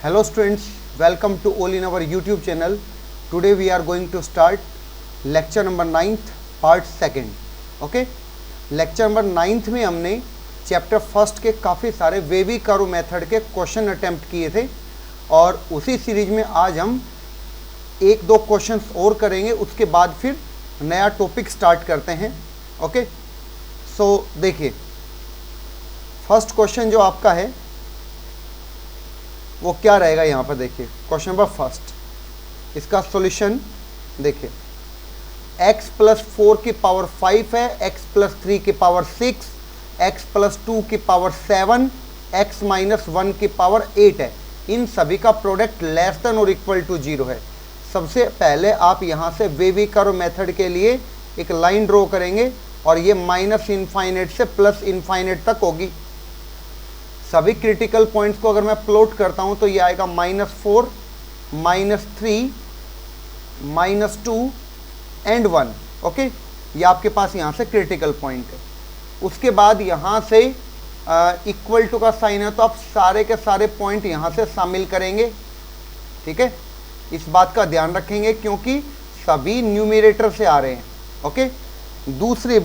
Hello students, welcome to all in our YouTube channel. Today we are going to start lecture number 9th part 2nd. Okay, lecture number 9th में हमने chapter first के काफ़ी सारे wavy curve method के question attempt किए थे और उसी सीरीज में आज हम एक दो क्वेश्चंस और करेंगे, उसके बाद फिर नया टॉपिक स्टार्ट करते हैं. ओके, सो देखिए फर्स्ट क्वेश्चन जो आपका है वो क्या रहेगा. यहाँ पर देखिए क्वेश्चन नंबर फर्स्ट, इसका सॉल्यूशन देखिए. x प्लस 4 की पावर 5 है, x प्लस 3 की पावर 6, x प्लस 2 की पावर 7, x माइनस 1 की पावर 8 है. इन सभी का प्रोडक्ट लेस देन और इक्वल टू 0 है. सबसे पहले आप यहाँ से वेवी कर्व मेथड के लिए एक लाइन ड्रॉ करेंगे और ये माइनस इनफाइनाइट से प्लस इनफाइनाइट तक होगी. सभी क्रिटिकल पॉइंट्स को अगर मैं प्लॉट करता हूँ तो ये आएगा -4, -3, -2 एंड 1. ओके, ये आपके पास यहाँ से क्रिटिकल पॉइंट है. उसके बाद यहाँ से इक्वल टू का साइन है तो आप सारे के सारे पॉइंट यहाँ से शामिल करेंगे. ठीक है, इस बात का ध्यान रखेंगे क्योंकि सभी न्यूमरेटर से आ रहे हैं. ओके, दूसरी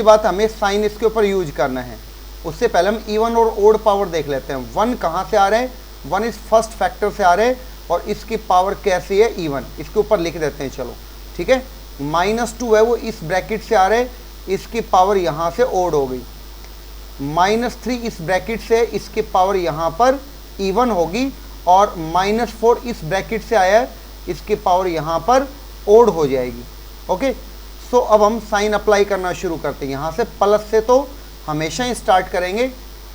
बात हमें साइन इसके ऊपर यूज करना है. उससे पहले हम इवन और ओड पावर देख लेते हैं. 1 कहाँ से आ रहे हैं? 1 इस फर्स्ट फैक्टर से आ रहे हैं और इसकी पावर कैसी है? इवन. इसके ऊपर लिख देते हैं. चलो ठीक है, -2 है वो इस ब्रैकेट से आ रहे हैं, इसकी पावर यहाँ से ओड हो गई. -3 इस ब्रैकेट से, इसकी पावर यहाँ पर इवन होगी और -4 इस ब्रैकेट से आया है, इसकी पावर यहाँ पर ओड हो जाएगी. ओके, सो अब हम साइन अप्लाई करना शुरू करते हैं. यहाँ से प्लस से तो हमेशा ही स्टार्ट करेंगे.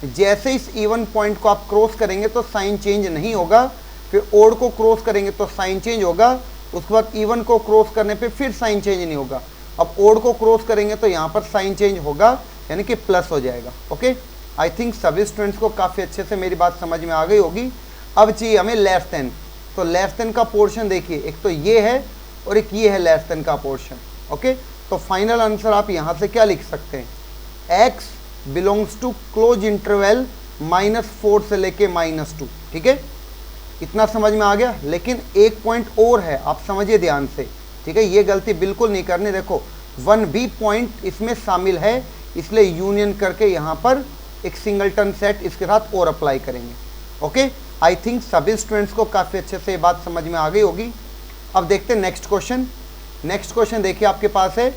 जैसे इस इवन पॉइंट को आप क्रॉस करेंगे तो साइन चेंज नहीं होगा, फिर ओड को क्रॉस करेंगे तो साइन चेंज होगा, उसके बाद इवन को क्रॉस करने पे फिर साइन चेंज नहीं होगा. अब ओड को क्रॉस करेंगे तो यहाँ पर साइन चेंज होगा, यानी कि प्लस हो जाएगा. ओके, आई थिंक सभी स्टूडेंट्स को काफ़ी अच्छे से मेरी बात समझ में आ गई होगी. अब चाहिए हमें लेस देन. तो लेस देन का पोर्शन देखिए, एक तो ये है और एक ये है लेस देन का पोर्शन. ओके, तो फाइनल आंसर आप यहाँ से क्या लिख सकते हैं? x belongs to close interval -4 से लेके -2. ठीक है, इतना समझ में आ गया. लेकिन एक पॉइंट और है, आप समझिए ध्यान से. ठीक है, ये गलती बिल्कुल नहीं करनी. देखो 1 भी पॉइंट इसमें शामिल है, इसलिए यूनियन करके यहाँ पर एक सिंगलटन सेट इसके साथ और अप्लाई करेंगे. ओके, आई थिंक सभी स्टूडेंट्स को काफ़ी अच्छे से ये बात समझ में आ गई होगी. अब देखते हैं नेक्स्ट क्वेश्चन. नेक्स्ट क्वेश्चन देखिए आपके पास है,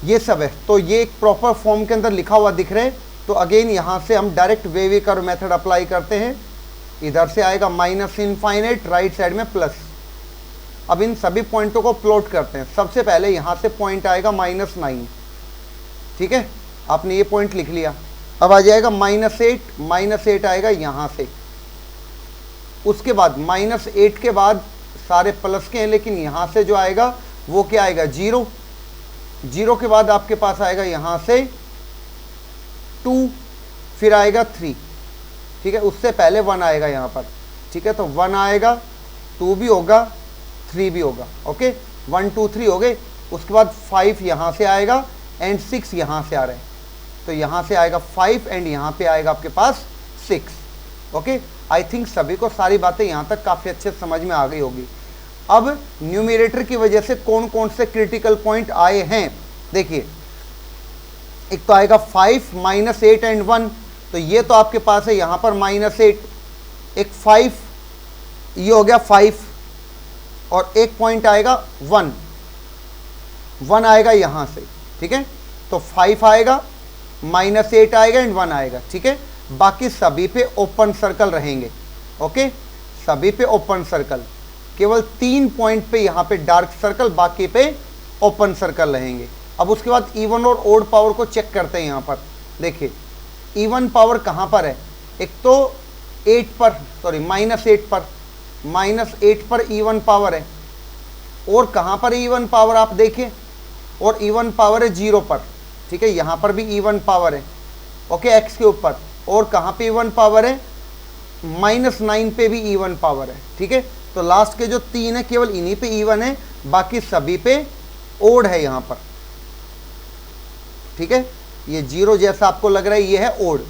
ये सब है तो ये एक प्रॉपर फॉर्म के अंदर लिखा हुआ दिख रहा है. तो अगेन यहाँ से हम direct wavy curve method apply करते हैं. इधर से आएगा माइनस इनफाइनाइट, राइट साइड में प्लस. अब इन सभी पॉइंटों को प्लॉट करते हैं. सबसे पहले यहाँ से पॉइंट आएगा -9. ठीक है, आपने ये पॉइंट लिख लिया. अब आ जाएगा -8 आएगा यहाँ से. उसके बाद -8 के बाद सारे प्लस के हैं, लेकिन यहाँ से जो आएगा वो क्या आएगा? 0. 0 के बाद आपके पास आएगा यहाँ से 2, फिर आएगा 3. ठीक है, उससे पहले 1 आएगा यहाँ पर. ठीक है, तो 1 आएगा, 2 भी होगा, 3 भी होगा. ओके, 1 2 3 हो गए. उसके बाद 5 यहाँ से आएगा एंड 6 यहाँ से आ रहे हैं, तो यहाँ से आएगा 5 एंड यहाँ पे आएगा आपके पास 6. ओके, आई थिंक सभी को सारी बातें यहाँ तक काफ़ी अच्छे समझ में आ गई होगी. अब न्यूमरेटर की वजह से कौन कौन से क्रिटिकल पॉइंट आए हैं देखिए. एक तो आएगा 5, -8 एंड 1, तो ये तो आपके पास है यहाँ पर -8, एक 5, ये हो गया 5 और एक पॉइंट आएगा 1 आएगा यहाँ से. ठीक है, तो 5 आएगा, -8 आएगा एंड 1 आएगा. ठीक है, बाकी सभी पे ओपन सर्कल रहेंगे. ओके, सभी पे ओपन सर्कल, केवल 3 पॉइंट पे यहाँ पे डार्क सर्कल, बाकी पे ओपन सर्कल रहेंगे. अब उसके बाद इवन और ओड पावर को चेक करते हैं. यहाँ पर देखिए इवन पावर कहाँ पर है? एक तो -8 पर, -8 पर इवन पावर है. और कहाँ पर इवन पावर आप देखें, और इवन पावर है 0 पर. ठीक है, यहाँ पर भी इवन पावर है. ओके, एक्स के ऊपर. और कहाँ पे इवन पावर है? -9 पे भी इवन पावर है. ठीक है, तो लास्ट के जो 3 है केवल इन्हीं पे इवन है, बाकी सभी पे ओड है यहाँ पर. ठीक है, ये 0 जैसा आपको लग रहा है, ये है ओड.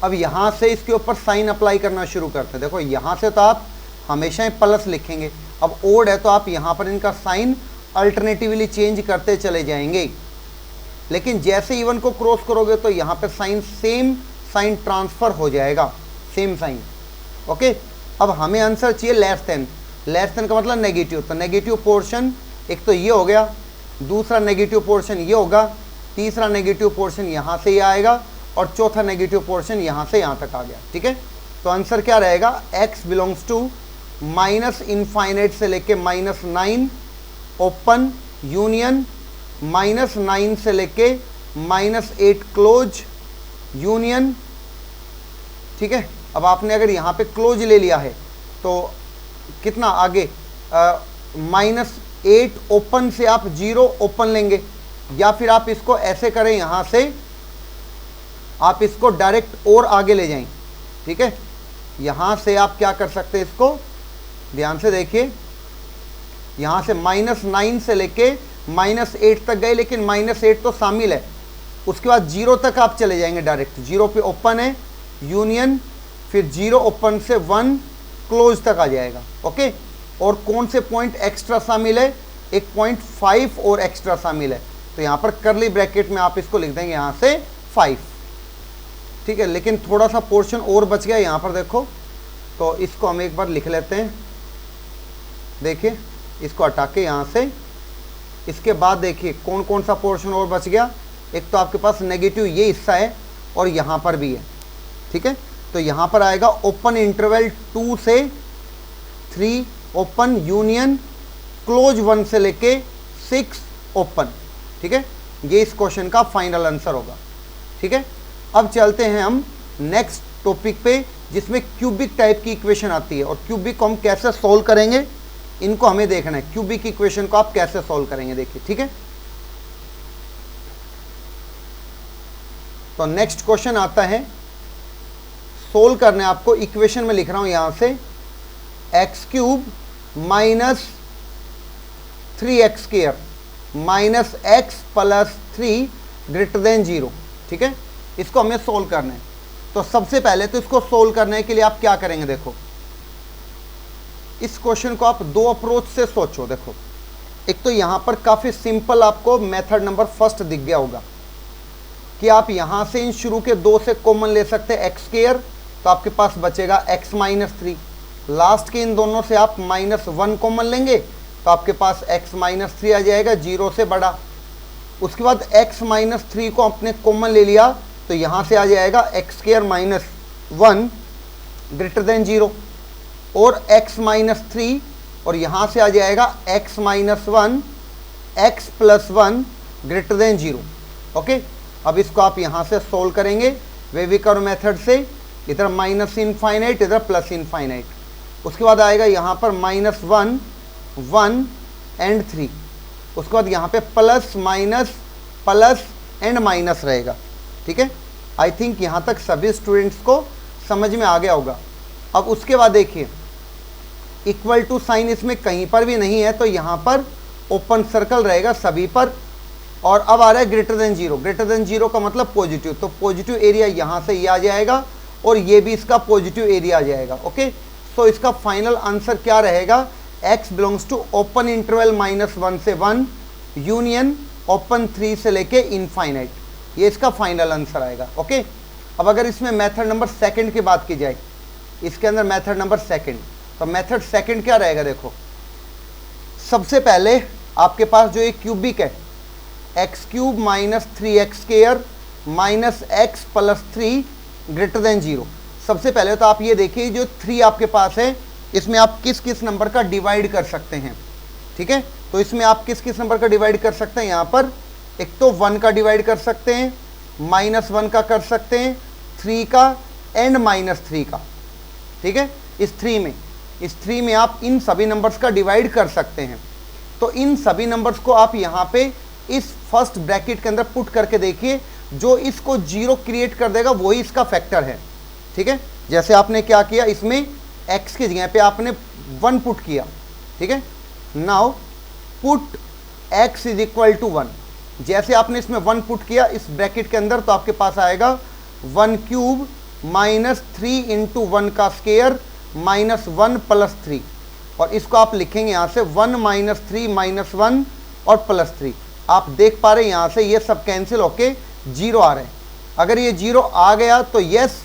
अब यहाँ से इसके ऊपर साइन अप्लाई करना शुरू करते हैं। देखो यहाँ से तो आप हमेशा ही प्लस लिखेंगे, अब ओड है तो आप यहाँ पर इनका साइन अल्टरनेटिवली चेंज करते चले जाएंगे। लेकिन जैसे इवन को क्रॉस करोगे तो यहाँ पर साइन सेम साइन ट्रांसफर हो जाएगा, सेम साइन। ओके, अब हमें आंसर चाहिए लेस देन। लेस देन का मतलब नेगेटिव, तो नेगेटिव पोर्शन एक तो ये हो गया, दूसरा नेगेटिव पोर्शन ये होगा, तीसरा नेगेटिव पोर्शन यहाँ से ये आएगा और चौथा नेगेटिव पोर्शन यहाँ से यहाँ तक आ गया। ठीक है, तो आंसर क्या रहेगा, x belongs to minus infinite से लेके -9 ओपन यूनियन -9 से लेके -8 क्लोज यूनियन। ठीक है, अब आपने अगर यहाँ पे क्लोज ले लिया है तो कितना आगे -8 ओपन से आप 0 ओपन लेंगे, या फिर आप इसको ऐसे करें, यहाँ से आप इसको डायरेक्ट और आगे ले जाएं। ठीक है, यहाँ से आप क्या कर सकते हैं, इसको ध्यान से देखिए, यहाँ से -9 से लेके -8 तक गए, लेकिन -8 तो शामिल है, उसके बाद 0 तक आप चले जाएंगे डायरेक्ट। 0 पे ओपन है यूनियन, फिर 0 ओपन से 1 क्लोज तक आ जाएगा। ओके, और कौन से पॉइंट एक्स्ट्रा शामिल है, एक पॉइंट 5 और एक्स्ट्रा शामिल है, तो यहाँ पर करली ब्रैकेट में आप इसको लिख देंगे यहाँ से 5। ठीक है, लेकिन थोड़ा सा पोर्शन और बच गया यहाँ पर, देखो तो इसको हम एक बार लिख लेते हैं। देखिए, इसको हटा के यहाँ से, इसके बाद देखिए कौन कौन सा पोर्शन और बच गया। एक तो आपके पास नेगेटिव ये हिस्सा है और यहाँ पर भी है। ठीक है, तो यहाँ पर आएगा ओपन इंटरवल 2 से 3 ओपन यूनियन क्लोज 1 से लेके 6 ओपन। ठीक है, ये इस क्वेश्चन का फाइनल आंसर होगा। ठीक है, अब चलते हैं हम नेक्स्ट टॉपिक पे, जिसमें क्यूबिक टाइप की इक्वेशन आती है, और क्यूबिक को हम कैसे सॉल्व करेंगे इनको हमें देखना है। क्यूबिक इक्वेशन को आप कैसे सॉल्व करेंगे देखिए। ठीक है, तो नेक्स्ट क्वेश्चन आता है, सोल्व करने आपको, इक्वेशन में लिख रहा हूं यहां से x³ minus 3x² minus x plus 3 greater than 0। ठीक है, इसको हमें सोल्व करना है। तो सबसे पहले तो इसको सोल्व करने के लिए आप क्या करेंगे, देखो इस क्वेश्चन को आप दो अप्रोच से सोचो। देखो, एक तो यहां पर काफ़ी सिंपल आपको मेथड नंबर फर्स्ट दिख गया होगा कि आप यहां से इन शुरू के 2 से कॉमन ले सकते हैं x², तो आपके पास बचेगा x माइनस 3। लास्ट के इन दोनों से आप -1 कॉमन लेंगे तो आपके पास x माइनस 3 आ जाएगा, 0 से बड़ा। उसके बाद x माइनस 3 को आपने कॉमन ले लिया तो यहाँ से आ जाएगा x² माइनस 1 ग्रेटर देन 0, और x माइनस 3, और यहाँ से आ जाएगा x minus 1 x plus 1 greater than 0। Okay, अब इसको आप यहाँ से सोल्व करेंगे वेविकर मेथड से, इधर माइनस इनफाइनाइट, इधर प्लस इनफाइनाइट। उसके बाद आएगा यहाँ पर -1 1 एंड 3। उसके बाद यहाँ पे plus minus plus and minus रहेगा। ठीक है, आई थिंक यहाँ तक सभी स्टूडेंट्स को समझ में आ गया होगा। अब उसके बाद देखिए, इक्वल टू साइन इसमें कहीं पर भी नहीं है, तो यहाँ पर ओपन सर्कल रहेगा सभी पर। और अब आ रहा है ग्रेटर देन 0। ग्रेटर देन 0 का मतलब पॉजिटिव, तो पॉजिटिव एरिया यहाँ से ये आ जाएगा और ये भी इसका पॉजिटिव एरिया आ जाएगा। ओके, सो इसका फाइनल आंसर क्या रहेगा, x belongs to open interval -1 से 1 यूनियन ओपन 3 से लेके इनफाइनाइट, ये इसका फाइनल आंसर आएगा। ओके, अब अगर इसमें मेथड नंबर सेकंड की बात की जाए, इसके अंदर मेथड नंबर सेकंड, तो मेथड सेकंड क्या रहेगा, देखो सबसे पहले आपके पास जो ये क्यूबिक है x³ minus 3x² minus x plus 3 greater than 0। सबसे पहले तो आप ये देखिए, जो 3 आपके पास है इसमें आप किस किस नंबर का डिवाइड कर सकते हैं। ठीक है, तो इसमें आप किस किस नंबर का डिवाइड कर सकते हैं, यहाँ पर एक तो 1 का डिवाइड कर सकते हैं, -1 का कर सकते हैं, 3 का एंड -3 का। ठीक है, इस 3 में आप इन सभी नंबर्स का डिवाइड कर सकते हैं। तो इन सभी नंबर्स को आप यहाँ पे इस फर्स्ट ब्रैकेट के अंदर पुट करके देखिए, जो इसको 0 क्रिएट कर देगा वही इसका फैक्टर है। ठीक है, जैसे आपने क्या किया, इसमें x की जगह पे आपने 1 पुट किया। ठीक है, now put x is equal to 1। जैसे आपने इसमें 1 पुट किया इस ब्रैकेट के अंदर, तो आपके पास आएगा 1³ माइनस 3 इंटू 1 का स्क्वायर माइनस 1 प्लस 3, और इसको आप लिखेंगे यहाँ से 1 माइनस 3 माइनस 1 और प्लस 3। आप देख पा रहे हैं यहाँ से ये सब कैंसिल होके 0 आ रहे हैं। अगर ये 0 आ गया तो yes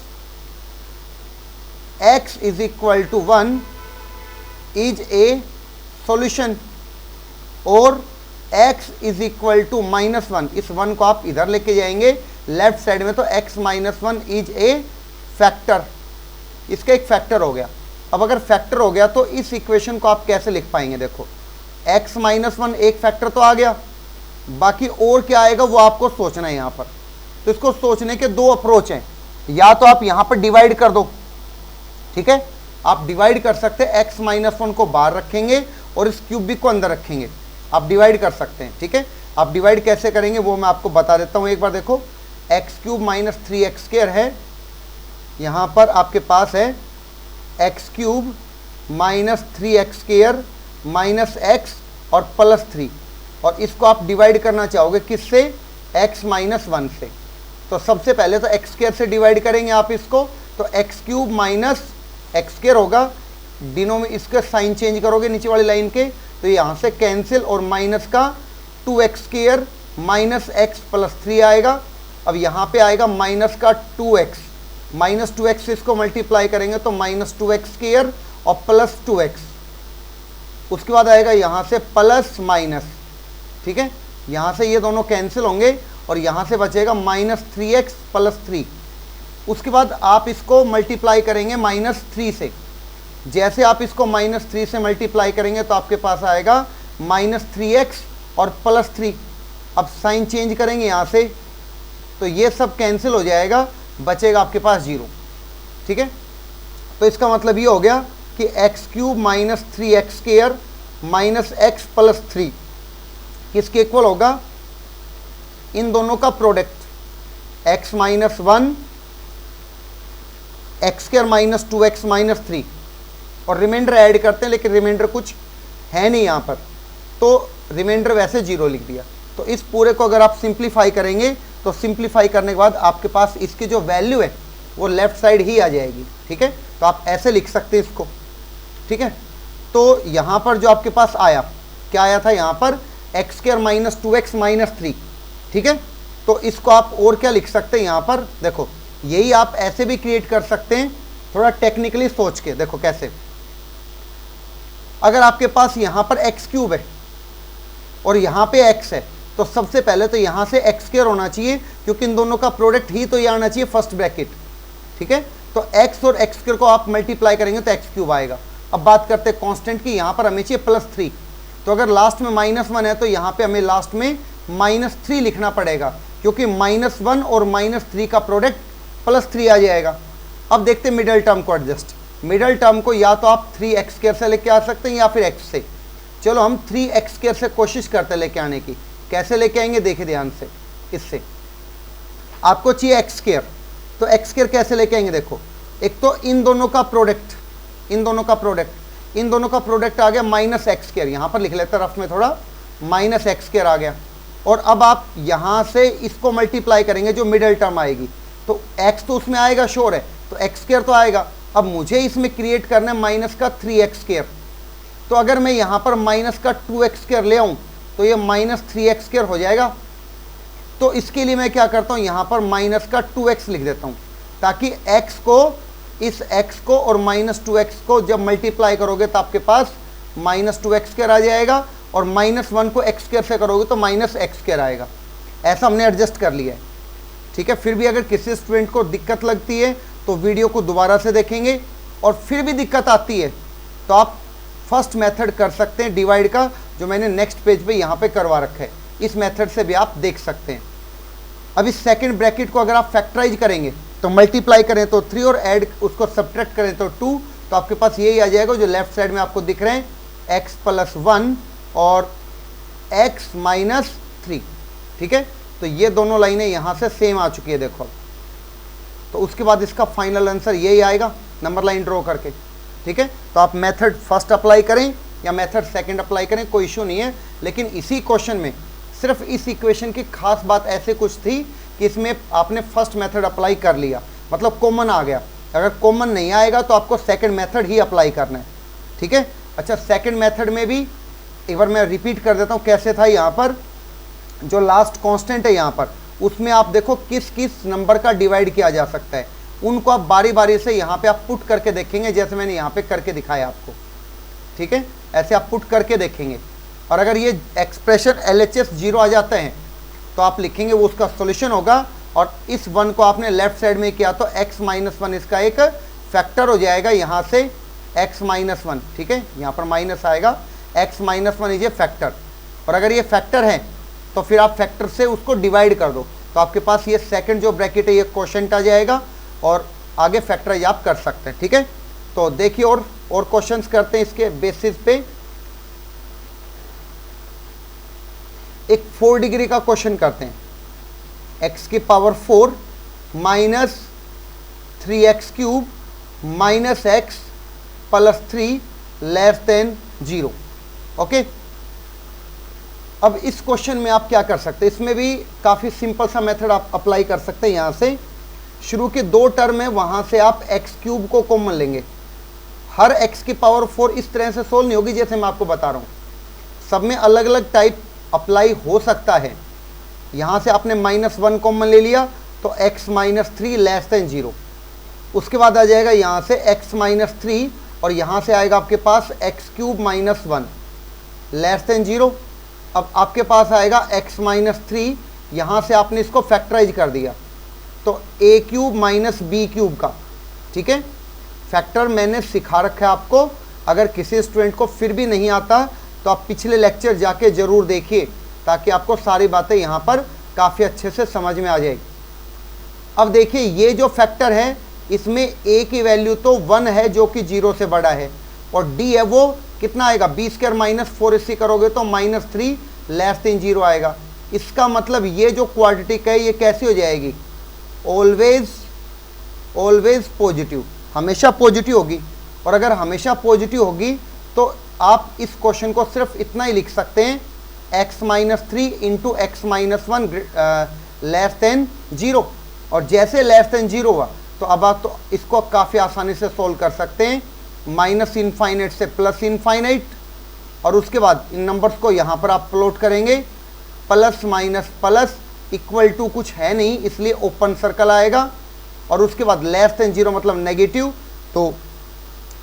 x is equal to 1 is a solution, और x is equal to minus 1, इस 1 को आप इधर लेके जाएंगे लेफ्ट साइड में, तो x minus 1 is A factor, इसका एक फैक्टर हो गया। अब अगर फैक्टर हो गया तो इस इक्वेशन को आप कैसे लिख पाएंगे? देखो x माइनस 1 एक फैक्टर तो आ गया, बाकी और क्या आएगा वो आपको सोचना है यहाँ पर। तो इसको सोचने के दो अप्रोच हैं, या तो आप यहाँ पर डिवाइड कर दो, ठीक है, आप डिवाइड कर सकते हैं, x माइनस 1 को बाहर रखेंगे और इस क्यूब भी को अंदर रखेंगे, आप डिवाइड कर सकते हैं, ठीक है। आप डिवाइड कैसे करेंगे वो मैं आपको बता देता हूँ। एक बार देखो, x cube minus 3x square है, यहाँ पर आपके पास है x cube minus 3x square minus x और प्लस 3, और इसको आप डिवाइड करना चाहोगे किससे? x माइनस 1 से। तो सबसे पहले तो x स्क्वायर से डिवाइड करेंगे आप इसको, तो x cube minus x square होगा, डिनो में इसका साइन चेंज करोगे नीचे वाली लाइन के, तो यहाँ से कैंसिल, और माइनस का 2x square minus x plus 3 आएगा। अब यहाँ पे आएगा माइनस का 2x, माइनस 2x से इसको मल्टीप्लाई करेंगे तो माइनस 2x स्क्वायर और प्लस 2x, उसके बाद आएगा यहाँ से प्लस माइनस, ठीक है, यहाँ से ये दोनों कैंसिल होंगे और यहाँ से बचेगा माइनस 3x प्लस 3। उसके बाद आप इसको मल्टीप्लाई करेंगे माइनस 3 से, जैसे आप इसको माइनस 3 से मल्टीप्लाई करेंगे तो आपके पास आएगा माइनस 3x और प्लस 3। अब साइन चेंज करेंगे यहाँ से तो ये सब कैंसिल हो जाएगा, बचेगा आपके पास 0, ठीक है। तो इसका मतलब ये हो गया कि x cube minus 3x square minus x plus 3 किसके इक्वल होगा? इन दोनों का product, x minus 1 x square minus 2x minus 3, और रिमाइंडर ऐड करते हैं, लेकिन रिमाइंडर कुछ है नहीं यहाँ पर, तो रिमाइंडर वैसे 0 लिख दिया। तो इस पूरे को अगर आप सिंप्लीफाई करेंगे तो सिंप्लीफाई करने के बाद आपके पास इसकी जो वैल्यू है वो लेफ्ट साइड ही आ जाएगी, ठीक है। तो आप ऐसे लिख सकते हैं इसको, ठीक है। तो यहाँ पर जो आपके पास आया, क्या आया था यहाँ पर? X square minus 2x minus 3, ठीक है। तो इसको आप और क्या लिख सकते हैं यहाँ पर? देखो यही आप ऐसे भी क्रिएट कर सकते हैं, थोड़ा टेक्निकली सोच के। देखो कैसे, अगर आपके पास यहाँ पर एक्स क्यूब है और यहाँ पे x है, तो सबसे पहले तो यहाँ से एक्स स्क्वायर होना चाहिए, क्योंकि इन दोनों का प्रोडक्ट ही तो ये आना चाहिए फर्स्ट ब्रैकेट, ठीक है। तो x और एक्स स्क्वायर को आप मल्टीप्लाई करेंगे तो एक्स क्यूब आएगा। अब बात करते हैं कांस्टेंट की, यहाँ पर हमें चाहिए प्लस 3, तो अगर लास्ट में माइनस 1 है तो यहाँ पे हमें लास्ट में माइनस 3 लिखना पड़ेगा, क्योंकि माइनस 1 और माइनस 3 का प्रोडक्ट प्लस 3 आ जाएगा। अब देखते हैं मिडल टर्म को एडजस्ट। मिडल टर्म को या तो आप 3x स्क्वायर से लेके आ सकते हैं या फिर x से। चलो हम 3x स्क्वायर से कोशिश करते हैं लेके आने की। कैसे लेके आएंगे देखिए ध्यान से, इससे आपको चाहिए x स्क्वायर, तो x स्क्वायर कैसे लेके आएंगे? देखो एक तो इन दोनों का प्रोडक्ट, इन दोनों का प्रोडक्ट आ गया माइनस एक्स स्क्वायर, यहाँ पर लिख लेते हैं रफ में थोड़ा, माइनस एक्स स्क्वायर आ गया। और अब आप यहाँ से इसको मल्टीप्लाई करेंगे, जो मिडल टर्म आएगी, तो x तो उसमें आएगा श्योर है, तो एक्स स्क्वायर तो आएगा। अब मुझे इसमें क्रिएट करना है माइनस का 3x स्क्वायर, तो अगर मैं यहाँ पर माइनस का 2x स्क्वायर ले आऊँ तो ये माइनस 3x स्क्वायर हो जाएगा। तो इसके लिए मैं क्या करता हूँ, यहाँ पर माइनस का 2x लिख देता हूँ, ताकि x को, इस x को और माइनस 2x को जब मल्टीप्लाई करोगे तो आपके पास माइनस 2x स्क्वायर आ जाएगा, और माइनस 1 को x स्क्वायर से करोगे तो माइनस x स्क्वायर आएगा। ऐसा हमने एडजस्ट कर लिया है, ठीक है। फिर भी अगर किसी स्टूडेंट को दिक्कत लगती है तो वीडियो को दोबारा से देखेंगे, और फिर भी दिक्कत आती है तो आप फर्स्ट मेथड कर सकते हैं डिवाइड का, जो मैंने नेक्स्ट पेज पे यहाँ पे करवा रखा है। इस मेथड से भी आप देख सकते हैं। अब इस सेकंड ब्रैकेट को अगर आप फैक्टराइज करेंगे तो मल्टीप्लाई करें तो 3 और ऐड उसको सब्ट्रैक्ट करें तो 2, तो आपके पास यही आ जाएगा जो लेफ्ट साइड में आपको दिख रहे हैं, x प्लस 1 और x माइनस 3, ठीक है। तो ये दोनों लाइनें यहाँ से सेम आ चुकी है, देखो। तो उसके बाद इसका फाइनल आंसर यही आएगा नंबर लाइन ड्रॉ करके, ठीक है। तो आप मेथड फर्स्ट अप्लाई करें या मेथड सेकंड अप्लाई करें, कोई इशू नहीं है। लेकिन इसी क्वेश्चन में सिर्फ इस इक्वेशन की खास बात ऐसे कुछ थी कि इसमें आपने फर्स्ट मेथड अप्लाई कर लिया, मतलब कॉमन आ गया। अगर कॉमन नहीं आएगा तो आपको सेकंड मेथड ही अप्लाई करना है, ठीक है। अच्छा, सेकंड मेथड में भी एक बार मैं रिपीट कर देता हूँ कैसे था। यहाँ पर जो लास्ट कांस्टेंट है यहाँ पर, उसमें आप देखो किस किस नंबर का डिवाइड किया जा सकता है, उनको आप बारी बारी से यहाँ पे आप पुट करके देखेंगे, जैसे मैंने यहाँ पे करके दिखाया आपको, ठीक है। ऐसे आप पुट करके देखेंगे, और अगर ये एक्सप्रेशन LHS 0 आ जाते हैं तो आप लिखेंगे वो उसका सॉल्यूशन होगा। और इस 1 को आपने लेफ्ट साइड में किया तो x - 1 इसका एक फैक्टर हो जाएगा, यहाँ से x - 1, ठीक है। यहाँ पर माइनस आएगा, x - 1 इज ए फैक्टर। और अगर ये फैक्टर है तो फिर आप फैक्टर से उसको डिवाइड कर दो, तो आपके पास ये सेकंड जो ब्रैकेट है ये क्वोशंट आ जाएगा, और आगे फैक्टराइज आप कर सकते हैं, ठीक है। तो देखिए और क्वेश्चंस करते हैं इसके बेसिस पे। एक 4 डिग्री का क्वेश्चन करते हैं। x की power 4 minus 3x³ minus x plus 3 less than 0। Okay, अब इस क्वेश्चन में आप क्या कर सकते हैं, इसमें भी काफ़ी सिंपल सा मेथड आप अप्लाई कर सकते हैं। यहाँ से शुरू के 2 टर्म है, वहाँ से आप x³ को कॉमन लेंगे। हर x की पावर 4 इस तरह से सोल्व नहीं होगी जैसे मैं आपको बता रहा हूँ, सब में अलग अलग टाइप अप्लाई हो सकता है। यहाँ से आपने -1 कॉमन ले लिया तो x - 3 लेस देन 0। उसके बाद आ जाएगा यहाँ से x - 3, और यहाँ से आएगा आपके पास x³ - 1 लेस देन 0। अब आपके पास आएगा x - 3, यहाँ से आपने इसको फैक्टराइज कर दिया तो a³ - b³ का, ठीक है। फैक्टर मैंने सिखा रखा है आपको, अगर किसी स्टूडेंट को फिर भी नहीं आता तो आप पिछले लेक्चर जाके ज़रूर देखिए, ताकि आपको सारी बातें यहाँ पर काफ़ी अच्छे से समझ में आ जाएगी। अब देखिए ये जो फैक्टर है इसमें a की वैल्यू तो 1 है जो कि 0 से बड़ा है, और d है वो कितना आएगा, b² - 4 इसी करोगे तो -3 लेस देन 0 आएगा। इसका मतलब ये जो क्वाड्रेटिक है ये कैसी हो जाएगी, ऑलवेज पॉजिटिव, हमेशा पॉजिटिव होगी। और अगर हमेशा पॉजिटिव होगी तो आप इस क्वेश्चन को सिर्फ इतना ही लिख सकते हैं, x - 3 into x - 1 less than 0। और जैसे लेस देन 0 हुआ तो अब आप तो इसको काफ़ी आसानी से सोल्व कर सकते हैं, -∞ से +∞, और उसके बाद इन नंबर्स को यहाँ पर आप प्लॉट करेंगे, plus minus plus equal to कुछ है नहीं इसलिए ओपन सर्कल आएगा, और उसके बाद लेस देन 0 मतलब नेगेटिव, तो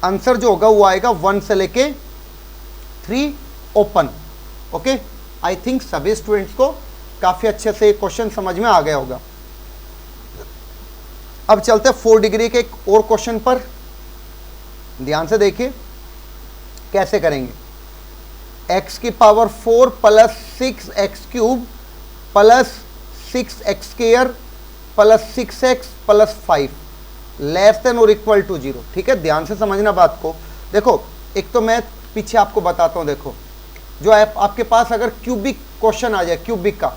आंसर जो होगा वो आएगा 1 से लेके 3 ओपन। ओके, आई थिंक सभी स्टूडेंट्स को काफ़ी अच्छे से क्वेश्चन समझ में आ गया होगा। अब चलते हैं 4 डिग्री के एक और क्वेश्चन पर, ध्यान से देखिए कैसे करेंगे। x की power 4 plus 6x³ plus 6x² plus 6x plus 5 less than और इक्वल टू 0। ठीक है, ध्यान से समझना बात को। देखो एक तो मैं पीछे आपको बताता हूँ, देखो जो आपके पास अगर क्यूबिक क्वेश्चन आ जाए क्यूबिक का,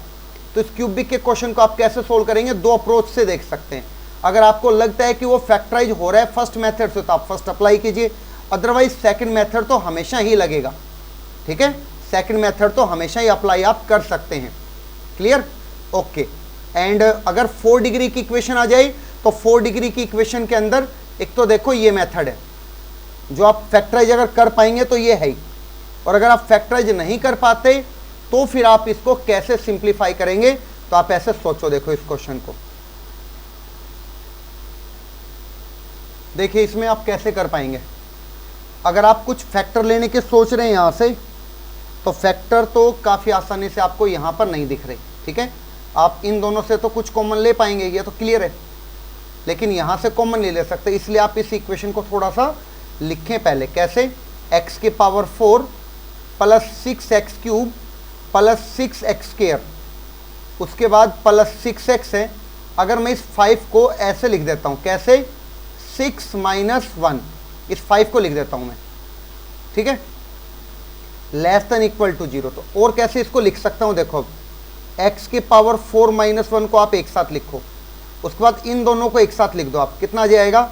तो इस क्यूबिक के क्वेश्चन को आप कैसे सोल्व करेंगे, 2 अप्रोच से देख सकते हैं। अगर आपको लगता है कि वो फैक्टराइज हो रहा है फर्स्ट मेथड से तो आप फर्स्ट अप्लाई कीजिए, अदरवाइज सेकंड मेथड तो हमेशा ही लगेगा। ठीक है, सेकंड मेथड तो हमेशा ही अप्लाई आप कर सकते हैं। क्लियर? ओके। एंड अगर 4 डिग्री की इक्वेशन आ जाए तो 4 डिग्री की इक्वेशन के अंदर एक तो देखो ये मेथड है जो आप फैक्टराइज अगर कर पाएंगे तो ये है ही, और अगर आप फैक्टराइज नहीं कर पाते तो फिर आप इसको कैसे सिंप्लीफाई करेंगे, तो आप ऐसे सोचो। देखो इस क्वेश्चन को देखिए, इसमें आप कैसे कर पाएंगे। अगर आप कुछ फैक्टर लेने के सोच रहे हैं यहाँ से, तो फैक्टर तो काफ़ी आसानी से आपको यहाँ पर नहीं दिख रहे। ठीक है, आप इन दोनों से तो कुछ कॉमन ले पाएंगे, ये तो क्लियर है, लेकिन यहाँ से कॉमन नहीं ले सकते, इसलिए आप इस इक्वेशन को थोड़ा सा लिखें पहले। कैसे? x की power 4 plus 6x³ plus 6x², उसके बाद प्लस 6x है। अगर मैं इस 5 को ऐसे लिख देता हूँ, कैसे? 6 माइनस 1, इस 5 को लिख देता हूँ मैं। ठीक है, लेस देन इक्वल टू 0। तो और कैसे इसको लिख सकता हूँ, देखो x की पावर 4 माइनस 1 को आप एक साथ लिखो, उसके बाद इन दोनों को एक साथ लिख दो। आप कितना आ जाएगा?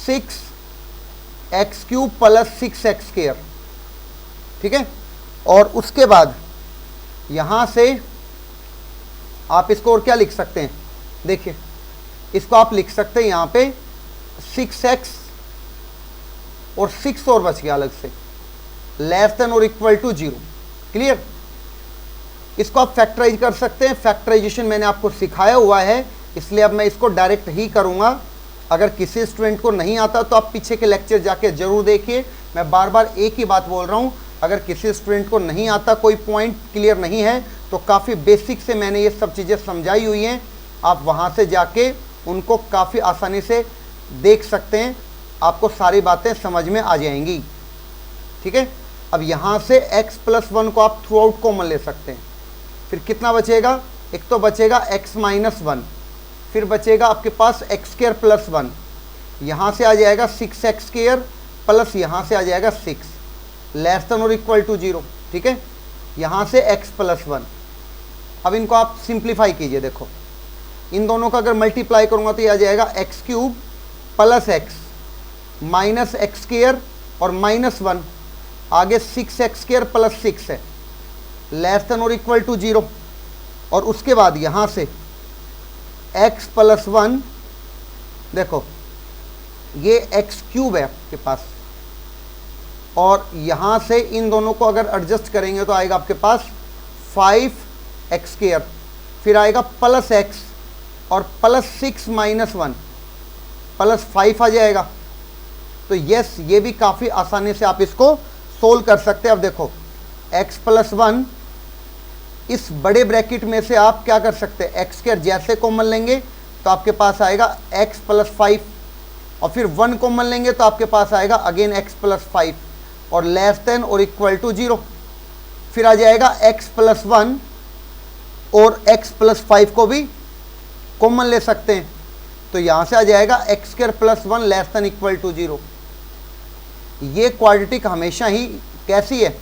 6x³ plus 6x²। ठीक है, और उसके बाद यहाँ से आप इसको और क्या लिख सकते हैं, देखिए इसको आप लिख सकते हैं यहाँ पे 6x और 6 और बच गया अलग से, लेस देन और इक्वल टू 0। क्लियर? इसको आप फैक्टराइज कर सकते हैं। फैक्टराइजेशन मैंने आपको सिखाया हुआ है, इसलिए अब मैं इसको डायरेक्ट ही करूँगा। अगर किसी स्टूडेंट को नहीं आता तो आप पीछे के लेक्चर जाके ज़रूर देखिए। मैं बार बार एक ही बात बोल रहा हूँ, अगर किसी स्टूडेंट को नहीं आता, कोई पॉइंट क्लियर नहीं है, तो काफ़ी बेसिक से मैंने ये सब चीज़ें समझाई हुई हैं। आप वहाँ से जाके उनको काफ़ी आसानी से देख सकते हैं, आपको सारी बातें समझ में आ जाएंगी। ठीक है? अब यहाँ से x+1 को आप थ्रू आउट कॉमन ले सकते हैं। फिर कितना बचेगा? एक तो बचेगा x-1, फिर बचेगा आपके पास x² + 1, यहाँ से आ जाएगा 6x² प्लस यहाँ से आ जाएगा 6, लेस देन और इक्वल टू 0। ठीक है? यहाँ से x+1। अब इनको आप सिंप्लीफाई कीजिए। देखो, इन दोनों का अगर मल्टीप्लाई करूँगा तो ये आ जाएगा x³ + x माइनस x² और -1, आगे 6x² + 6 है, लेस देन और इक्वल टू 0। और उसके बाद यहाँ से x+1, देखो ये x³ है आपके पास, और यहाँ से इन दोनों को अगर एडजस्ट करेंगे तो आएगा आपके पास 5x², फिर आएगा +x और +6 - 1 +5 आ जाएगा। तो यस, ये भी काफ़ी आसानी से आप इसको सोल्व कर सकते हैं। अब देखो, x+1 इस बड़े ब्रैकेट में से आप क्या कर सकते हैं, x² जैसे कॉमन लेंगे तो आपके पास आएगा x + 5, और फिर 1 कॉमन लेंगे तो आपके पास आएगा अगेन x + 5 और लेस देन और इक्वल टू 0। फिर आ जाएगा x+1 और x + 5 को भी कॉमन ले सकते हैं, तो यहाँ से आ जाएगा x² + 1 less than equal to 0। ये क्वाड्रेटिक हमेशा ही कैसी है,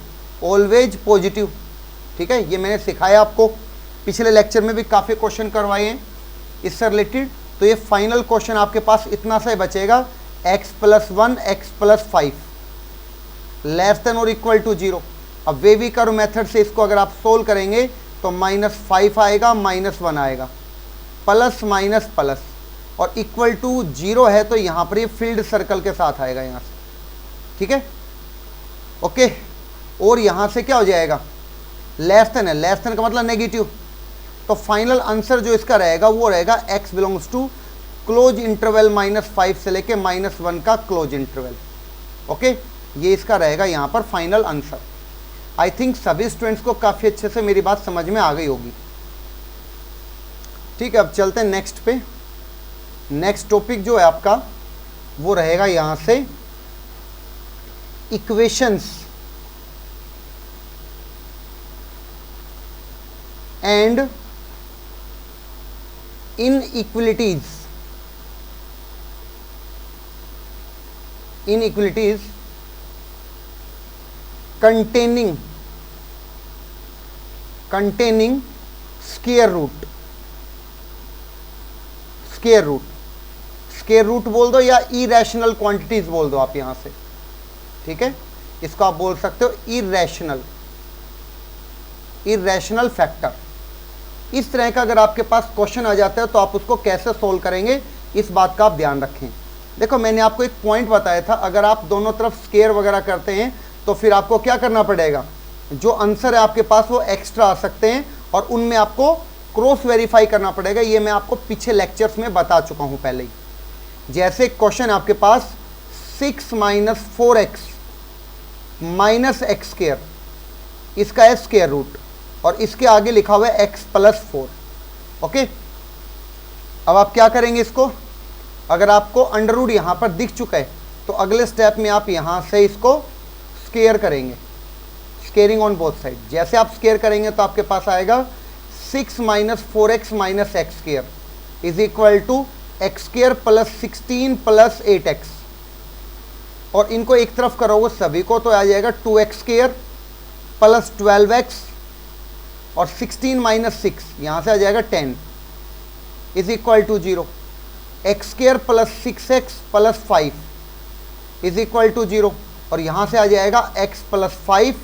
ऑलवेज पॉजिटिव। ठीक है? ये मैंने सिखाया आपको, पिछले लेक्चर में भी काफ़ी क्वेश्चन करवाए हैं इससे रिलेटेड। तो ये फाइनल क्वेश्चन आपके पास इतना सा ही बचेगा, x+1 x + 5 लेस देन और इक्वल टू 0। अब वेवी कर्व मेथड से इसको अगर आप सोल्व करेंगे तो -5 आएगा, -1 आएगा, प्लस माइनस प्लस, और इक्वल टू 0 है तो यहाँ पर ये फील्ड सर्कल के साथ आएगा यहाँ से। ठीक है? ओके। और यहाँ से क्या हो जाएगा, लेस देन है, लेस देन का मतलब नेगेटिव। तो फाइनल आंसर जो इसका रहेगा वो रहेगा x belongs to close interval -5 से लेके -1 का क्लोज इंटरवल। ओके, ये इसका रहेगा यहाँ पर फाइनल आंसर। आई थिंक सभी स्टूडेंट्स को काफ़ी अच्छे से मेरी बात समझ में आ गई होगी। ठीक है, अब चलते हैं नेक्स्ट पे। नेक्स्ट टॉपिक जो है आपका वो रहेगा यहाँ से equations and inequalities containing square root बोल दो या इरेशनल क्वांटिटीज बोल दो आप यहां से। ठीक है? इसको आप बोल सकते हो इरेशनल फैक्टर। इस तरह का अगर आपके पास क्वेश्चन आ जाता है तो आप उसको कैसे सोल्व करेंगे, इस बात का आप ध्यान रखें। देखो, मैंने आपको एक पॉइंट बताया था, अगर आप दोनों तरफ स्केयर वगैरह करते हैं तो फिर आपको क्या करना पड़ेगा, जो आंसर है आपके पास वो एक्स्ट्रा आ सकते हैं और उनमें आपको क्रॉस वेरीफाई करना पड़ेगा। ये मैं आपको पीछे लेक्चर्स में बता चुका हूँ पहले ही। जैसे क्वेश्चन आपके पास 6 - 4x - x², इसका है स्क्वायर रूट और इसके आगे लिखा हुआ है x + 4। ओके, अब आप क्या करेंगे, इसको अगर आपको अंडर रूट यहाँ पर दिख चुका है तो अगले स्टेप में आप यहाँ से इसको स्केयर करेंगे, स्केयरिंग ऑन बोथ साइड। जैसे आप स्केयर करेंगे तो आपके पास आएगा 6 - 4x - x² is equal to x² + 16 + 8x, और इनको एक तरफ करोगे सभी को तो आ जाएगा 2x² + 12x और 16 - 6 यहाँ से आ जाएगा 10 is equal to 0। x² + 6x + 5 is equal to 0, और यहाँ से आ जाएगा x + 5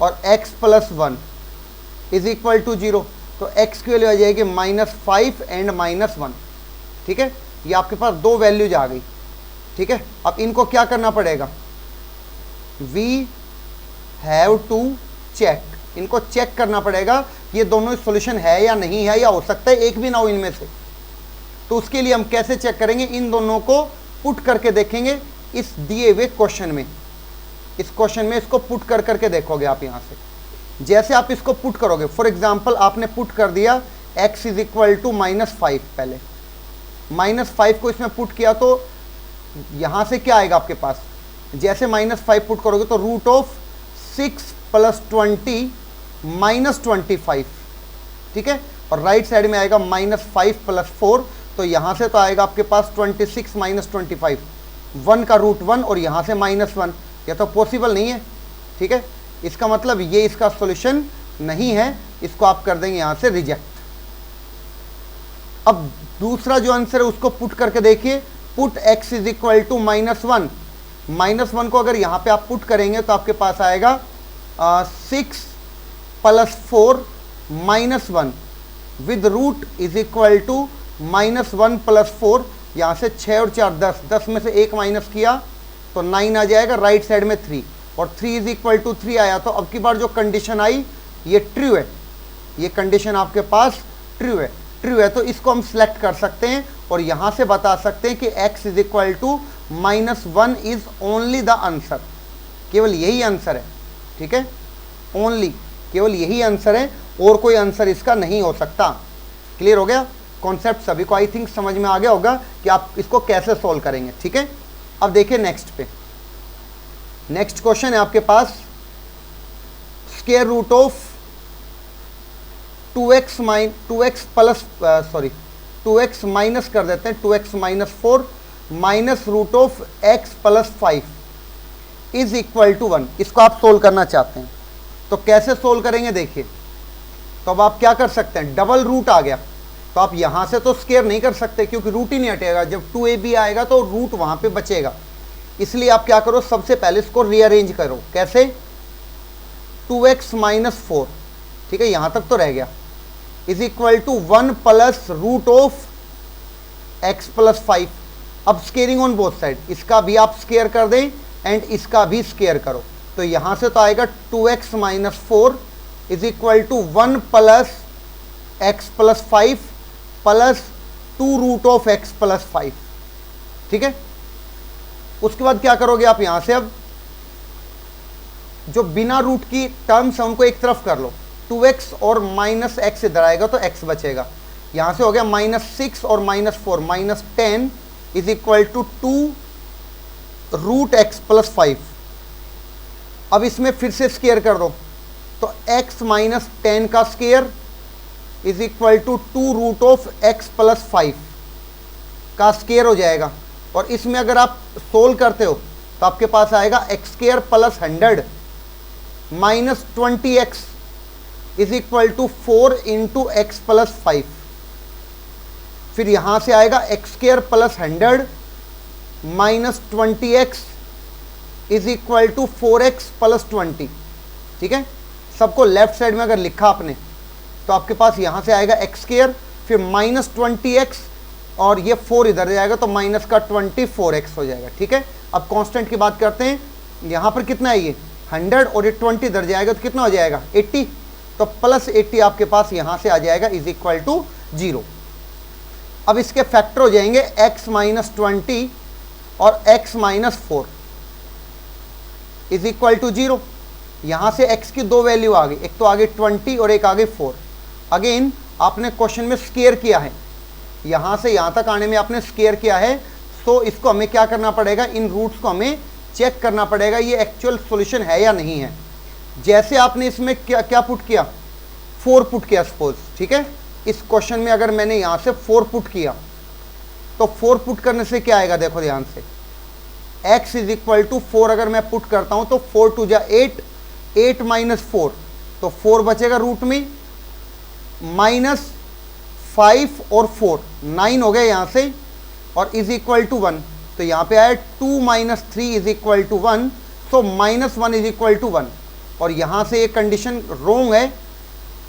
और x + 1 इज इक्वल टू 0। तो x की वैल्यू आ जाएगी -5 एंड -1। ठीक है, ये आपके पास 2 वैल्यूज आ गई। ठीक है, अब इनको क्या करना पड़ेगा, वी हैव टू चेक, इनको चेक करना पड़ेगा कि ये दोनों सॉल्यूशन है या नहीं है, या हो सकता है एक भी ना हो इनमें से। तो उसके लिए हम कैसे चेक करेंगे, इन दोनों को पुट करके देखेंगे इस दिए हुए क्वेश्चन में। इस क्वेश्चन में इसको पुट कर करके देखोगे आप। यहाँ से जैसे आप इसको पुट करोगे, फॉर एग्जांपल आपने पुट कर दिया x इज इक्वल टू -5, पहले -5 को इसमें पुट किया तो यहाँ से क्या आएगा आपके पास, जैसे -5 पुट करोगे तो √6 + 20 -25, ठीक है, और राइट साइड में आएगा -5 + 4, तो यहाँ से तो आएगा आपके पास 26 - 25, 1 का √1 और यहाँ से -1, यह तो पॉसिबल नहीं है। ठीक है, इसका मतलब ये इसका सॉल्यूशन नहीं है, इसको आप कर देंगे यहाँ से रिजेक्ट। अब दूसरा जो आंसर है उसको पुट करके देखिए, put x is equal to -1, -1 को अगर यहाँ पे आप पुट करेंगे तो आपके पास आएगा 6 + 4 -1 with root is equal to -1 + 4, यहाँ से 6 और 4 10, 10 में से 1 माइनस किया तो 9 आ जाएगा, राइट साइड में 3, और 3 इज इक्वल टू 3 आया। तो अब की बार जो कंडीशन आई ये ट्रू है, ये कंडीशन आपके पास ट्रू है, ट्रू है, तो इसको हम सिलेक्ट कर सकते हैं और यहाँ से बता सकते हैं कि x is equal to -1 is only the answer, केवल यही आंसर है। ठीक है, ओनली, केवल यही आंसर है, और कोई आंसर इसका नहीं हो सकता। क्लियर हो गया कॉन्सेप्ट सभी को, आई थिंक समझ में आ गया होगा कि आप इसको कैसे सोल्व करेंगे। ठीक है, अब देखिए नेक्स्ट पे, नेक्स्ट क्वेश्चन है आपके पास square root of 2x minus कर देते हैं 2x - 4 minus root of x + 5 is equal to 1। इसको आप सोल्व करना चाहते हैं तो कैसे सोल्व करेंगे देखिए। तो अब आप क्या कर सकते हैं, डबल रूट आ गया तो आप यहाँ से तो स्क्वायर नहीं कर सकते क्योंकि रूट ही नहीं हटेगा, जब 2ab आएगा तो रूट वहाँ पे बचेगा। इसलिए आप क्या करो, सबसे पहले इसको रीअरेंज करो। कैसे, 2x - 4, ठीक है, यहाँ तक तो रह गया, is equal to 1 + root of x + 5। अब स्केयरिंग ऑन बोथ साइड, इसका भी आप स्केयर कर दें एंड इसका भी स्केयर करो, तो यहाँ से तो आएगा 2x - 4 is equal to 1 + x + 5 plus 2 root of x + 5। ठीक है, उसके बाद क्या करोगे आप, यहाँ से अब जो बिना रूट की टर्म्स है उनको एक तरफ कर लो, 2x और -x इधर आएगा तो x बचेगा। यहाँ से हो गया -6 और -4 -10 is equal to 2 root x + 5। अब इसमें फिर से स्केयर कर दो तो x - 10 का square is equal to 2 root of x + 5 का स्केयर हो जाएगा। और इसमें अगर आप सोल्व करते हो तो आपके पास आएगा x² + 100 minus 20x is equal to 4 × x + 5। फिर यहाँ से आएगा x² + 100 minus 20x is equal to 4x + 20। ठीक है, सबको लेफ्ट साइड में अगर लिखा आपने तो आपके पास यहाँ से आएगा x², फिर माइनस 20x और ये 4 इधर जाएगा तो माइनस का 24x हो जाएगा। ठीक है, अब कांस्टेंट की बात करते हैं, यहाँ पर कितना है ये 100 और ये 20 इधर जाएगा तो कितना हो जाएगा 80, तो +80 आपके पास यहाँ से आ जाएगा इज इक्वल टू 0। अब इसके फैक्टर हो जाएंगे x - 20 और x - 4 इज इक्वल टू 0। यहाँ से x की 2 वैल्यू आ गई, एक तो आगे 20 और एक आगे 4। अगेन आपने क्वेश्चन में स्केयर किया है, यहाँ से यहाँ तक आने में आपने स्केयर किया है, तो इसको हमें क्या करना पड़ेगा, इन रूट्स को हमें चेक करना पड़ेगा ये एक्चुअल सॉल्यूशन है या नहीं है। जैसे आपने इसमें क्या पुट किया, 4 पुट किया सपोज। ठीक है, इस क्वेश्चन में अगर मैंने यहाँ से 4 पुट किया तो 4 पुट करने से क्या आएगा, देखो ध्यान से, x इज इक्वल टू 4 अगर मैं पुट करता हूँ तो 4 × 2 = 8, 8 - 4 तो 4 बचेगा रूट में, -5 और 4 9 हो गया यहाँ से, और इज इक्वल टू 1, तो यहाँ पे आया 2 - 3 is equal to 1, so -1 is equal to 1। और यहाँ से ये कंडीशन रोंग है,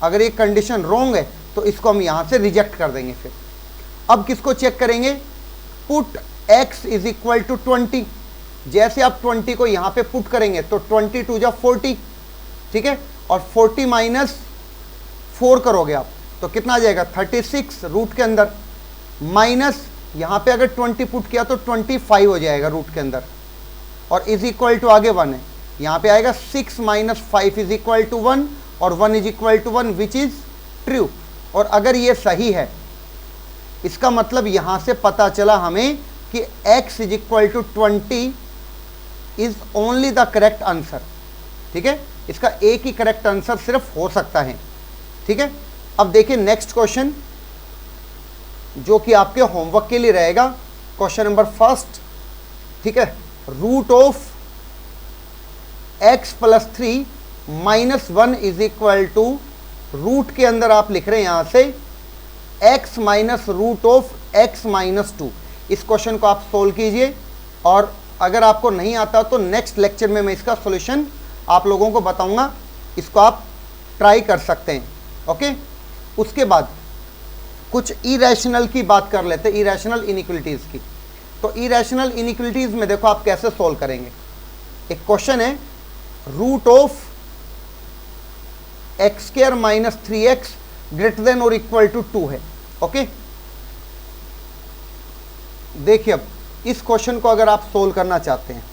अगर ये कंडीशन रोंग है तो इसको हम यहाँ से रिजेक्ट कर देंगे। फिर अब किसको चेक करेंगे, put x is equal to 20। जैसे आप 20 को यहां पे पुट करेंगे तो 20 टू जा 40, ठीक है, और 40 माइनस 4 करोगे आप तो कितना आ जाएगा 36 रूट के अंदर, माइनस यहां पे अगर 20 पुट किया तो 25 हो जाएगा रूट के अंदर, और इज इक्वल टू आगे 1 है, यहां पे आएगा 6 माइनस 5 इज इक्वल टू 1 और 1 is equal to 1 which is true. और अगर ये सही है इसका मतलब यहां से पता चला हमें कि x is equal to 20 is only the correct answer, ठीक है, इसका एक ही करेक्ट आंसर सिर्फ हो सकता है, ठीक है। अब देखिए नेक्स्ट क्वेश्चन जो कि आपके होमवर्क के लिए रहेगा, क्वेश्चन नंबर फर्स्ट, ठीक है, root of x plus 3 minus 1 is equal to, root के अंदर आप लिख रहे हैं यहां से x minus root of x minus 2। इस क्वेश्चन को आप सोल्व कीजिए, और अगर आपको नहीं आता तो नेक्स्ट लेक्चर में मैं इसका सॉल्यूशन आप लोगों को बताऊंगा, इसको आप ट्राई कर सकते हैं, ओके। उसके बाद कुछ इरेशनल की बात कर लेते हैं, इरेशनल इनइक्वलिटीज की। तो इरेशनल इनइक्वलिटीज में देखो आप कैसे सोल्व करेंगे। एक क्वेश्चन है root of x square minus 3x greater than और इक्वल टू 2 है, ओके। देखिए अब इस क्वेश्चन को अगर आप सोल्व करना चाहते हैं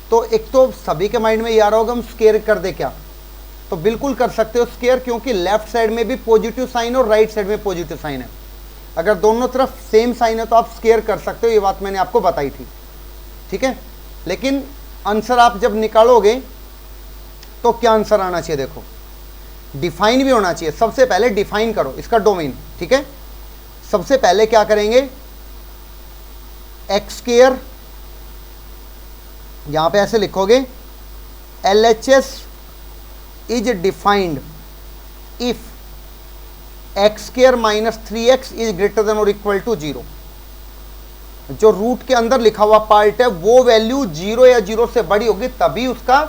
तो एक तो सभी के माइंड में ये आ रहा होगा हम स्क्वायर कर दे क्या, तो बिल्कुल कर सकते हो स्क्वायर, क्योंकि लेफ्ट साइड में भी पॉजिटिव साइन और राइट साइड में पॉजिटिव साइन है। अगर दोनों तरफ सेम साइन है तो आप स्क्वायर कर सकते हो, ये बात मैंने आपको बताई थी, ठीक है। लेकिन आंसर आप जब निकालोगे तो क्या आंसर आना चाहिए, देखो डिफाइन भी होना चाहिए। सबसे पहले डिफाइन करो इसका डोमेन, ठीक है। सबसे पहले क्या करेंगे, एक्स स्क्वायर यहां पे ऐसे लिखोगे, LHS is defined if x square minus 3x is greater than और इक्वल टू 0। जो रूट के अंदर लिखा हुआ पार्ट है वो वैल्यू 0 या 0 से बड़ी होगी तभी उसका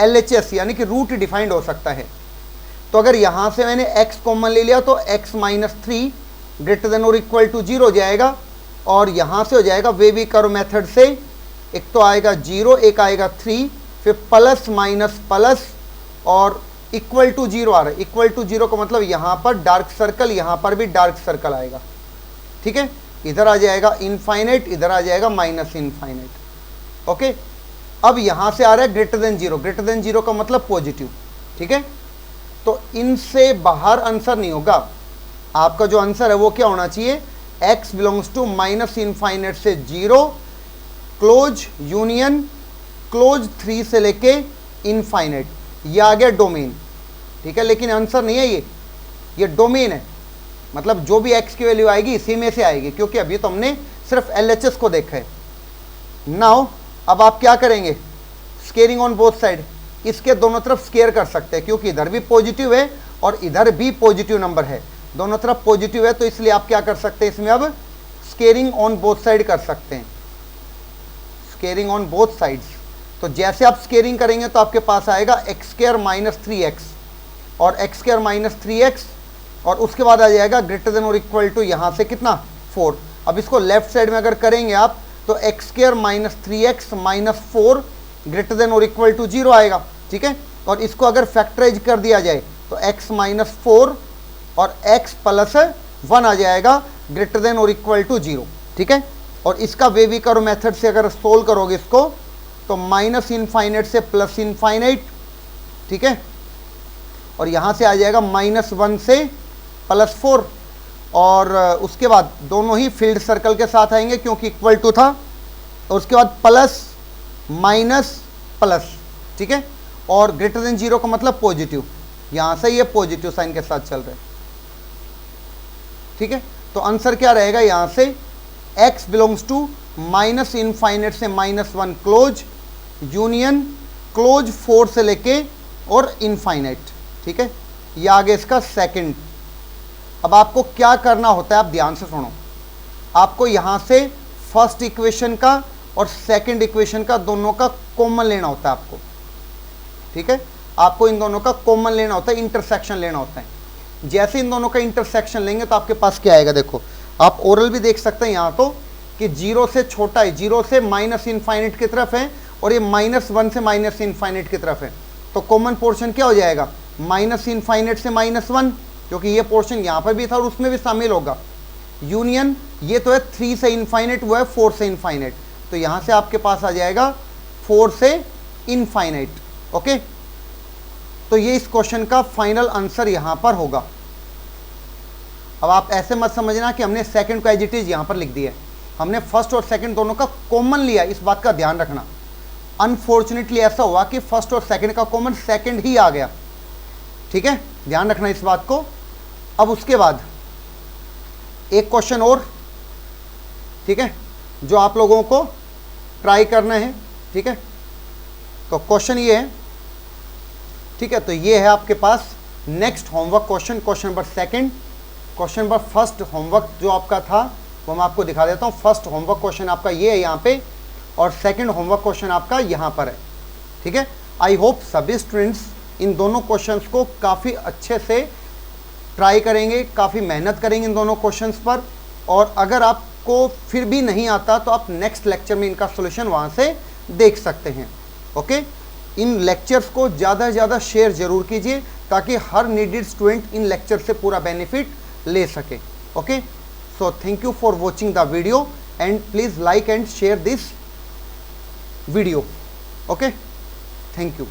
LHS यानी कि रूट डिफाइंड हो सकता है। तो अगर यहां से मैंने x कॉमन ले लिया तो x माइनस 3 ग्रेटर देन और इक्वल टू 0 हो जाएगा, और यहां से हो जाएगा वेवी कर्व मेथड से, एक तो आएगा 0, एक आएगा 3, फिर प्लस माइनस प्लस और इक्वल टू 0 आ रहा है। इक्वल टू 0 का मतलब यहां पर डार्क सर्कल, यहां पर भी डार्क सर्कल आएगा, ठीक है। इधर आ जाएगा इनफाइनाइट, इधर आ जाएगा माइनस इनफाइनाइट, ओके। अब यहां से आ रहा है ग्रेटर देन 0, ग्रेटर देन 0 का मतलब पॉजिटिव, ठीक है। तो इनसे बाहर आंसर नहीं होगा, आपका जो आंसर है वो क्या होना चाहिए, x belongs to minus infinite से 0, क्लोज यूनियन क्लोज 3 से लेके इनफाइनाइट, ये आ गया डोमेन, ठीक है। लेकिन आंसर नहीं है ये डोमेन है, मतलब जो भी x की वैल्यू आएगी इसी में से आएगी, क्योंकि अभी तो हमने सिर्फ LHS को देखा है। नाउ अब आप क्या करेंगे, स्केयरिंग ऑन बोथ साइड, इसके दोनों तरफ स्केयर कर सकते हैं, क्योंकि इधर भी पॉजिटिव है और इधर भी पॉजिटिव नंबर है, दोनों तरफ पॉजिटिव है, तो इसलिए आप क्या कर सकते हैं इसमें अब स्केयरिंग ऑन बोथ साइड कर सकते हैं, स्केयरिंग ऑन बोथ साइड्स। तो जैसे आप स्केयरिंग करेंगे तो आपके पास आएगा एक्स स्क्वायर माइनस 3x और एक्स स्क्वायर माइनस 3x, और उसके बाद आ जाएगा ग्रेटर देन और इक्वल टू यहाँ से कितना 4। अब इसको लेफ्ट साइड में अगर करेंगे आप तो x square minus 3x minus 4 greater than और इक्वल टू 0 आएगा, ठीक है। और इसको अगर फैक्टराइज कर दिया जाए तो x माइनस 4 और x प्लस 1 आ जाएगा ग्रेटर देन और इक्वल टू 0, ठीक है। और इसका वेवी कर्व मेथड से अगर सोल्व करोगे इसको तो माइनस इनफाइनाइट से प्लस इनफाइनाइट, ठीक है, और यहाँ से आ जाएगा माइनस 1 से प्लस 4, और उसके बाद दोनों ही फील्ड सर्कल के साथ आएंगे क्योंकि इक्वल टू था, और उसके बाद प्लस माइनस प्लस, ठीक है, और ग्रेटर देन 0 का मतलब पॉजिटिव, यहाँ से ये पॉजिटिव साइन के साथ चल रहे हैं, ठीक है। तो आंसर क्या रहेगा, यहाँ से x belongs to minus infinite से माइनस 1 क्लोज यूनियन क्लोज 4 से लेके और इनफाइनाइट, ठीक है। ये आगे इसका सेकंड। अब आपको क्या करना होता है, आप ध्यान से सुनो, आपको यहाँ से फर्स्ट इक्वेशन का और सेकंड इक्वेशन का दोनों का कॉमन लेना होता है आपको, ठीक है। आपको इन दोनों का कॉमन लेना होता है, इंटरसेक्शन लेना होता है। जैसे इन दोनों का इंटरसेक्शन लेंगे तो आपके पास क्या आएगा, देखो आप ओरल भी देख सकते हैं यहाँ तो कि 0 से छोटा है, 0 से माइनस इनफाइनाइट की तरफ है और ये -1 से माइनस इनफाइनाइट की तरफ है। तो कॉमन पोर्शन क्या हो जाएगा, माइनस इनफाइनाइट से -1, क्योंकि ये पोर्शन यहाँ पर भी था और उसमें भी शामिल होगा। यूनियन ये तो है 3 से इनफाइनाइट, वो है 4 से इनफाइनाइट, तो यहाँ से आपके पास आ जाएगा 4 से इनफाइनाइट। ओके, तो ये इस क्वेश्चन का फाइनल आंसर यहाँ पर होगा। अब आप ऐसे मत समझना कि हमने सेकंड को एज इट इज यहाँ पर लिख दिया है, हमने फर्स्ट और सेकंड दोनों का कॉमन लिया, इस बात का ध्यान रखना। अनफॉर्चुनेटली ऐसा हुआ कि फर्स्ट और सेकंड का कॉमन सेकंड ही आ गया, ठीक है, ध्यान रखना इस बात को। अब उसके बाद एक क्वेश्चन और, ठीक है, जो आप लोगों को ट्राई करना है, ठीक है। तो क्वेश्चन ये है, ठीक है, तो ये है आपके पास next homework question, question number second. Question number first homework जो आपका था वो मैं आपको दिखा देता हूँ। फर्स्ट होमवर्क क्वेश्चन आपका ये है यहाँ पे, और सेकंड होमवर्क क्वेश्चन आपका यहाँ पर है, ठीक है। आई होप सभी स्टूडेंट्स इन दोनों क्वेश्चंस को काफ़ी अच्छे से ट्राई करेंगे, काफ़ी मेहनत करेंगे इन दोनों क्वेश्चंस पर, और अगर आपको फिर भी नहीं आता तो आप नेक्स्ट लेक्चर में इनका सोल्यूशन वहाँ से देख सकते हैं। ओके, इन लेक्चर्स को ज़्यादा से ज़्यादा शेयर ज़रूर कीजिए ताकि हर नीडेड स्टूडेंट इन लेक्चर से पूरा बेनिफिट ले सके। Okay, so thank you for watching the video and please like and share this video. Okay, thank you.